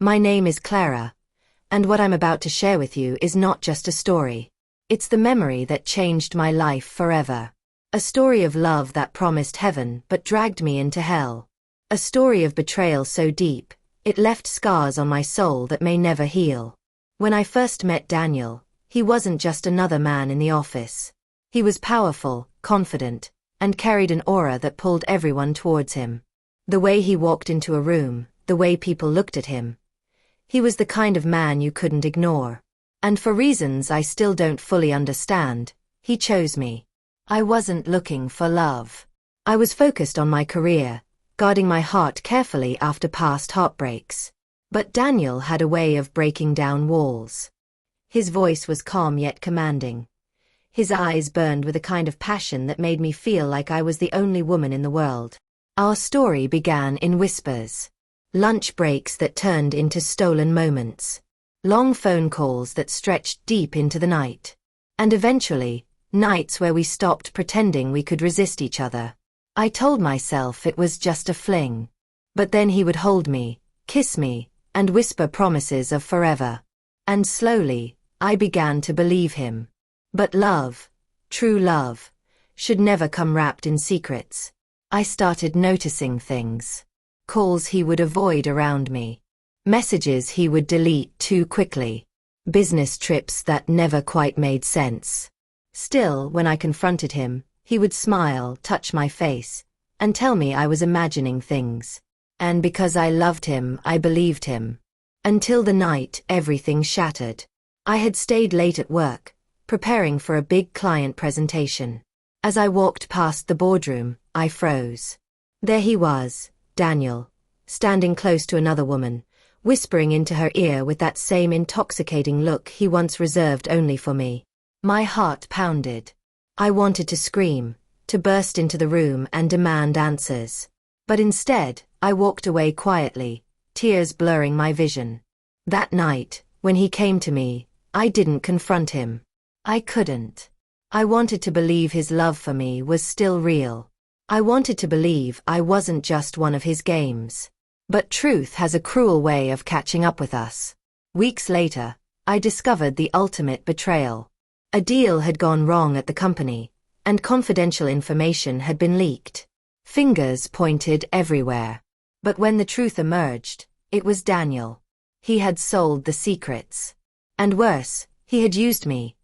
My name is Clara, and what I'm about to share with you is not just a story. It's the memory that changed my life forever. A story of love that promised heaven but dragged me into hell. A story of betrayal so deep, it left scars on my soul that may never heal. When I first met Daniel, he wasn't just another man in the office. He was powerful, confident, and carried an aura that pulled everyone towards him. The way he walked into a room, the way people looked at him. He was the kind of man you couldn't ignore. And for reasons I still don't fully understand, he chose me. I wasn't looking for love. I was focused on my career, guarding my heart carefully after past heartbreaks. But Daniel had a way of breaking down walls. His voice was calm yet commanding. His eyes burned with a kind of passion that made me feel like I was the only woman in the world. Our story began in whispers. Lunch breaks that turned into stolen moments. Long phone calls that stretched deep into the night. And eventually, nights where we stopped pretending we could resist each other. I told myself it was just a fling. But then he would hold me, kiss me, and whisper promises of forever. And slowly, I began to believe him. But love, true love, should never come wrapped in secrets. I started noticing things. Calls he would avoid around me. Messages he would delete too quickly. Business trips that never quite made sense. Still, when I confronted him, he would smile, touch my face, and tell me I was imagining things. And because I loved him, I believed him. Until the night everything shattered. I had stayed late at work, preparing for a big client presentation. As I walked past the boardroom, I froze. There he was, Daniel, standing close to another woman, whispering into her ear with that same intoxicating look he once reserved only for me. My heart pounded. I wanted to scream, to burst into the room and demand answers. But instead, I walked away quietly, tears blurring my vision. That night, when he came to me, I didn't confront him. I couldn't. I wanted to believe his love for me was still real. I wanted to believe I wasn't just one of his games. But truth has a cruel way of catching up with us. Weeks later, I discovered the ultimate betrayal. A deal had gone wrong at the company, and confidential information had been leaked. Fingers pointed everywhere. But when the truth emerged, it was Daniel. He had sold the secrets. And worse, he had used me.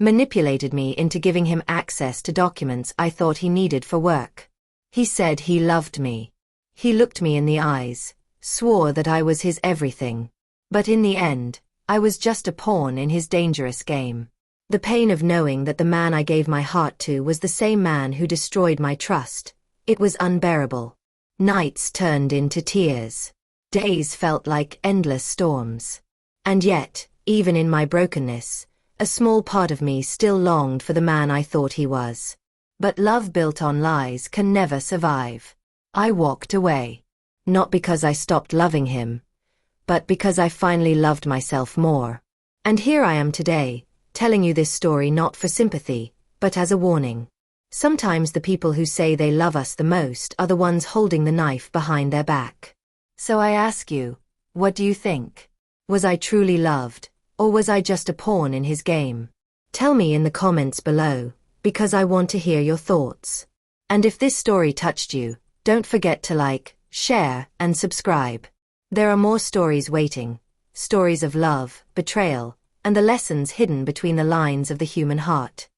Manipulated me into giving him access to documents I thought he needed for work. He said he loved me. He looked me in the eyes, swore that I was his everything. But in the end, I was just a pawn in his dangerous game. The pain of knowing that the man I gave my heart to was the same man who destroyed my trust. It was unbearable. Nights turned into tears. Days felt like endless storms. And yet, even in my brokenness, a small part of me still longed for the man I thought he was. But love built on lies can never survive. I walked away. Not because I stopped loving him, but because I finally loved myself more. And here I am today, telling you this story not for sympathy, but as a warning. Sometimes the people who say they love us the most are the ones holding the knife behind their back. So I ask you, what do you think? Was I truly loved? Or was I just a pawn in his game? Tell me in the comments below, because I want to hear your thoughts. And if this story touched you, don't forget to like, share, and subscribe. There are more stories waiting. Stories of love, betrayal, and the lessons hidden between the lines of the human heart.